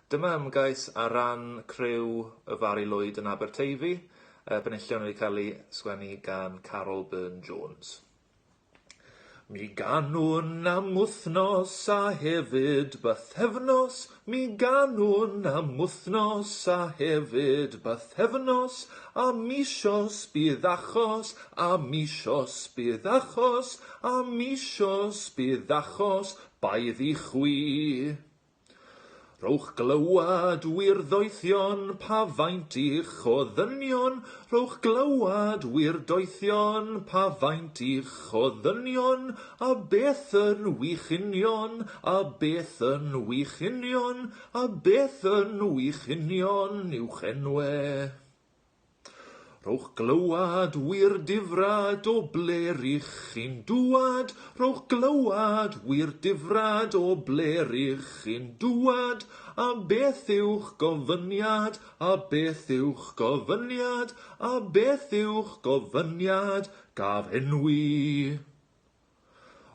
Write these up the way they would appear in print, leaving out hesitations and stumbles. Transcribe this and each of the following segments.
Dyma ymgais ar ran criw y Fari Lwyd yn Aberteifi. Benillion wedi cael ei sgwennu gan Carol Burne-Jones. Mi ganwn am wythnos a hefyd bythefnos, mi ganwn am wythnos a hefyd bythefnos, a misos bydd achos, a misos bydd achos, a misos bydd achos, baidd i chwi. Rhowch glywad wirdoethion pa faint i'ch o ddynion, rhowch glywad wirdoethion pa faint i'ch o ddynion, a beth yn wych union, a beth yn wych union, a beth yn wych union uwch enwe. Rhowch glywad wir difrad o blerich chi'n dŵad, rhowch glywad wir difrad o blerich chi'n dŵad, a beth yw'ch gofyniad, a beth yw'ch gofyniad, a beth yw'ch gofyniad, gaf enwi.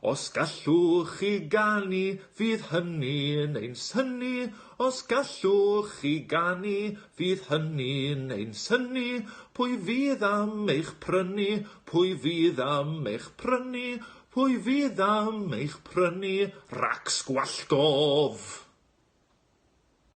Os gallwch chi ganu, fydd hynny'n ein synnu. Os gallwch chi ganu, fydd hynny'n ein synnu. Pwy fydd am eich prynu, pwy fydd am eich prynu, pwy fydd am eich prynu, rac sgwallgof.